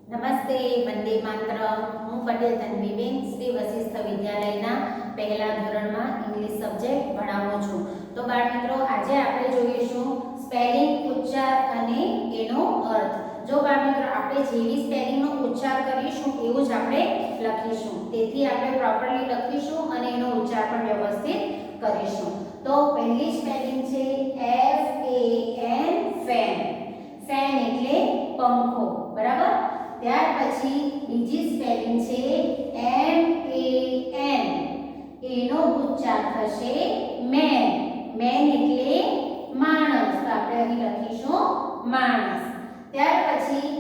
નમસ્તે, વંદે માતરમ. હું પટેલ તન્વીબેન શ્રી વશિષ્ઠ વિદ્યાલયના પહેલા ધોરણમાં ઇંગ્લિશ સબ્જેક્ટ ભણાવું છું. તો બાળ મિત્રો, આજે આપણે જોઈશું સ્પેલિંગ, ઉચ્ચાર અને એનો અર્થ. જો બાળ મિત્રો, આપણે જેવી સ્પેલિંગનો ઉચ્ચાર કરીશું એવું જ આપણે લખીશું. તેથી આપણે પ્રોપરલી લખીશું અને એનો ઉચ્ચાર પણ વ્યવસ્થિત કરીશું. તો પહેલી સ્પેલિંગ છે FAN, ફેન. ફેન એટલે પંખો, બરાબર. ત્યાર પછી બીજી સ્પેલિંગ છે MAN. એનો ઉચ્ચાર થશે મેન. મેન એટલે માણસ. તો આપણે અહીં લખીશું માણસ. ત્યાર પછી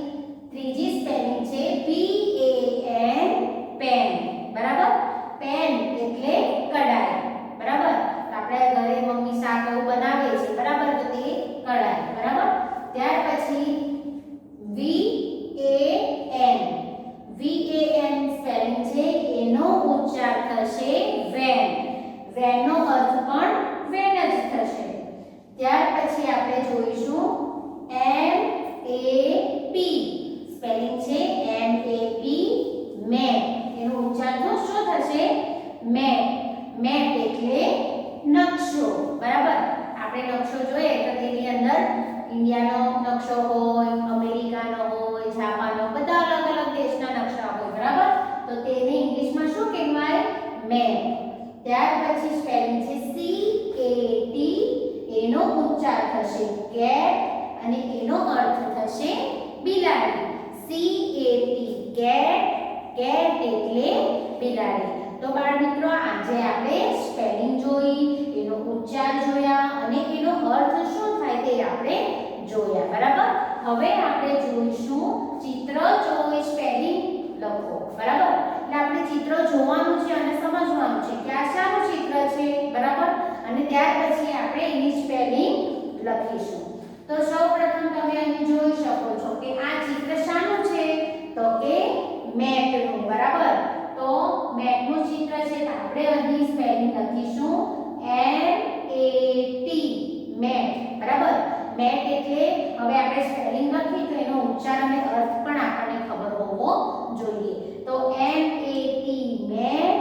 ત્રીજી સ્પેલિંગ છે PAN, પેન, બરાબર. પેન એટલે કડાઈ, બરાબર. તો આપણે ઘરે મમ્મી શાક એવું બનાવે છે, બરાબર, તો તે કડાઈ, બરાબર. ત્યાર પછી VAN સ્પેલિંગ છે, એનો ઉચ્ચાર થશે વેન. વેનનો અર્થ પણ વેન જ થશે. ત્યાર પછી આપણે જોઈશું MAP સ્પેલિંગ છે MAP, મેપ. એનો ઉચ્ચાર તો શું થશે? મેપ. મેપ એટલે નકશો, બરાબર. આપણે નકશો જોઈએ તો તેની અંદર ઇન્ડિયાનો નકશો હોય, અમેરિકાનો હોય, જાપાનનો, બધા અલગ અલગ દેશના નકશા હોય, બરાબર. તો તેને ઇંગ્લિશમાં શું કહેવાય? મેપ. ત્યાર પછી સ્પેલિંગ છે CAT. એનો ઉચ્ચાર થશે કેટ અને એનો અર્થ થશે બિલાડી. CAT, cat. કેટ એટલે બિલાડી. તો બાળ મિત્રો, આજે આપણે સ્પેલિંગ જોઈ, એનો ઉચ્ચાર જોયા અને એનો અર્થ શું થાય તે આપણે જોયા, બરાબર. હવે આપણે જોઈશું ચિત્ર જોઈ સ્પેલિંગ લખો, બરાબર. એટલે આપણે ચિત્ર જોવાનું છે અને સમજવાનું છે કે આ શાનું ચિત્ર છે, બરાબર. અને ત્યાર પછી આપણે એની સ્પેલિંગ લખીશું. તો સૌપ્રથમ તમે અહીં જોઈ શકો છો કે આ ચિત્ર શાનું છે? તો કે મેપનું, બરાબર. તો મેપનું ચિત્ર છે, તો આપણે અહીં સ્પેલિંગ લખીશું MAT, મેપ, બરાબર. મેપ એટલે હવે આપણે સ્પેલિંગ લખી તો એનો ઉચ્ચાર અને અર્થ પણ આપણને ખબર હોવો જોઈએ. તો MAT, મેપ.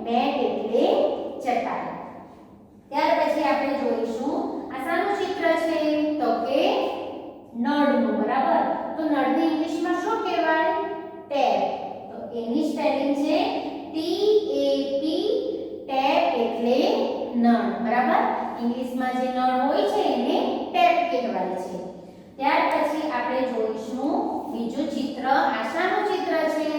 મેપ એટલે ચટાઈ. ત્યાર પછી આપણે જોઈશું આ શાનું ચિત્ર છે? તો કે નળનું, બરાબર. તો નળને ઇંગ્લિશમાં શું કહેવાય? ટેપ. તો એની સ્પેલિંગ છે TAP, ટેપ એટલે નળ, બરાબર. ઇંગ્લિશમાં જે નળ હોય છે એને ટેપ કહેવાય છે. ત્યાર પછી આપણે જોઈશું બીજું ચિત્ર. આશાનું ચિત્ર છે?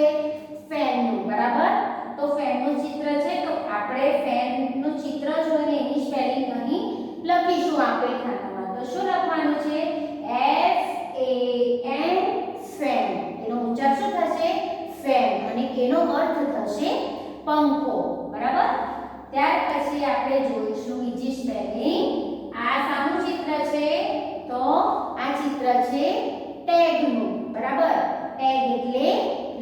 ફેનનું, બરાબર. તો ફેનનું ચિત્ર છે, તો આપણે ફેનનું ચિત્ર જોઈને એની સ્પેલિંગ અહીં લખીશું આપેલ ખાનામાં. તો શું લખવાનું છે? FAN, fan. એનો ઉચ્ચાર શું થશે? ફેન. અને એનો અર્થ થશે પંખો, બરાબર. ત્યાર પછી આપણે જોઈશું બીજી સ્પેલિંગ. આ શાનું ચિત્ર છે? તો આ ચિત્ર છે ટેગનું, બરાબર. ટેગ એટલે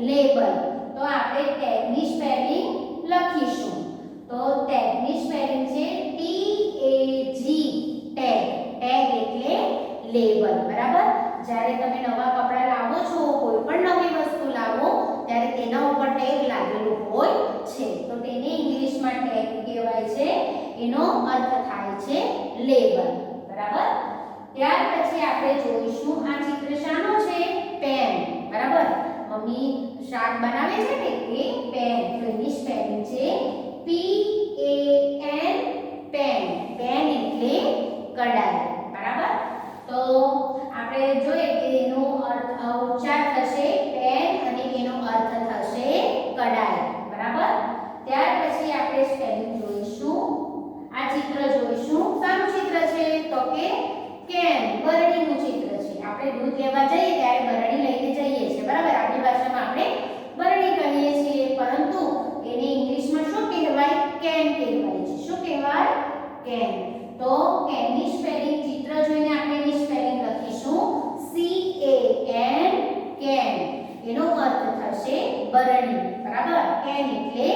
લેબલ. તો આપણે ટેગની સ્પેલિંગ લખીશું. તો ટેગની સ્પેલિંગ છે TAG, ટેગ. ટેગ એટલે લેબલ, બરાબર. જ્યારે તમે નવા કપડાં લાવો છો, કોઈ પણ નવી વસ્તુ લાવો ત્યારે તેના ઉપર ટેગ લાગેલું હોય છે, તો તેને ઇંગ્લિશમાં ટેગ કહેવાય છે. એનો અર્થ થાય છે લેબલ, બરાબર. ત્યાર પછી આપણે જોઈશું આ ચિત્ર શાનું છે? પેન, બરાબર. મમ્મી શાક બનાવે છે ને એ પેન. તો એની સ્પેલિંગ છે PAN, પેન. પેન એટલે કડાઈ, બરાબર. તો આપણે જોઈએ કે એનો અર્થ ઉચ્ચાર થશે પેન અને એનો અર્થ થશે કડાઈ, બરાબર. ત્યાર પછી આપણે સ્પેલિંગ જોઈશું. આ ચિત્ર જોઈશું. શાનું ચિત્ર છે? તો કે કેન, બરણીનું ચિત્ર છે. આપણે દૂધ લેવા જઈએ ત્યારે બરણી લઈને જઈએ છીએ, બરાબર. આપણી ભાષામાં આપણે બરણી કહીએ છીએ, પરંતુ એને ઇંગ્લિશમાં શું કહેવાય? કેન કહેવાય છે. શું કહેવાય? કેન. તો કેનની સ્પેલિંગ ચિત્ર જોઈને આપણે એની સ્પેલિંગ લખીશું CAN, કેન. એનો અર્થ થશે બરણી, બરાબર. કેન એટલે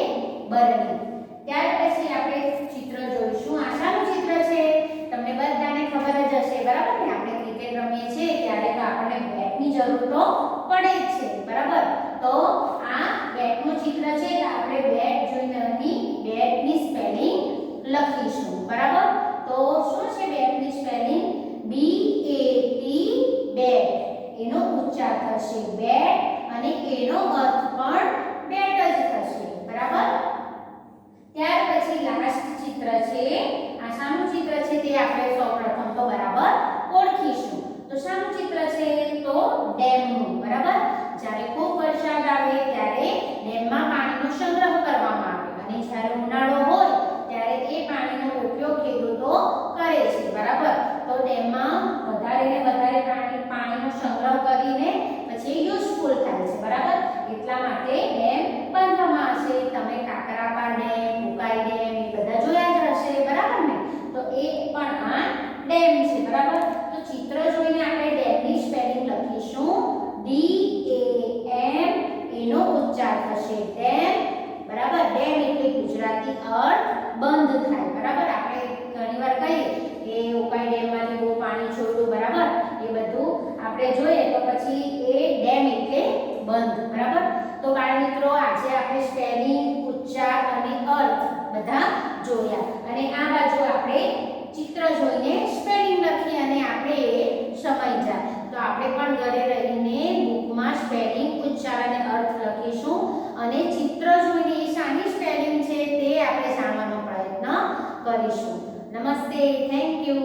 બરણી. ત્યાર પછી આપણે ચિત્ર જોઈશું. આ શાનું ચિત્ર છે? તમને બધાને ખબર જ હશે, બરાબર ને. આપણે ક્રિકેટ રમીએ છીએ ત્યારે તો આપણને બેટની જરૂર તો પડે જ છે, બરાબર. ચિત્ર છે તો આપણે બેટ જોઈને અહીં બેટની સ્પેલિંગ લખીશું બરાબર તો શું છે બેટની સ્પેલિંગ BAT બેટ એનો ઉચ્ચાર થશે બેટ અને એનો અર્થ પણ બેટ જ થશે બરાબર ત્યાર પછી લાસ્ટ ચિત્ર છે આ શાનું ચિત્ર છે તે આપણે સૌપ્રથમ તો બરાબર ઓળખીશું તો શાનું ચિત્ર છે તો ડેમનું બરાબર જ્યારે ખૂબ વરસાદ આવે ત્યારે ડેમમાં પાણીનો સંગ્રહ કરવામાં આવે અને જ્યારે ઉનાળો હોય ત્યારે એ પાણીનો ઉપયોગ ખેડૂતો કરે છે બરાબર તો ડેમમાં વધારે ને વધારે પાણીનો સંગ્રહ કરીને પછી યુઝફુલ થાય છે બરાબર એટલા માટે ડેમ બાંધવામાં આવશે તમે કાકરાપા ડેમ ઉકાઈ ડેમ એ બધા જોયા જ હશે બરાબર ને તો એ પણ આ ડેમ છે બરાબર તો ચિત્ર જોઈને આપણે ડેમની સ્પેલિંગ લખીશું DAM એનો ઉચ્ચાર થશે ડેમ બરાબર ડેમ એટલે ગુજરાતી અર્થ બંધ થાય બરાબર આપણે ઘણીવાર કહીએ કે ઉકાઈ ડેમમાંથી બહુ પાણી છોડ્યું બરાબર એ બધું આપણે જોઈએ તો પછી એ ડેમ એટલે બંધ બરાબર તો બાળ મિત્રો આજે આપણે સ્પેલિંગ ઉચ્ચાર અને અર્થ બધા જોયા અને આ બાજુ આપણે ચિત્ર જોઈને સ્પેલિંગ લખી અને આપણે એ સમજ્યા તો આપણે પણ ઘરે રહીને બુકમાં સ્પેલિંગ ઉચ્ચાર અને અર્થ લખીશું અને ચિત્ર જોઈને એ શાની સ્પેલિંગ છે તે આપણે જાણવાનો પ્રયત્ન કરીશું નમસ્તે થેન્ક યુ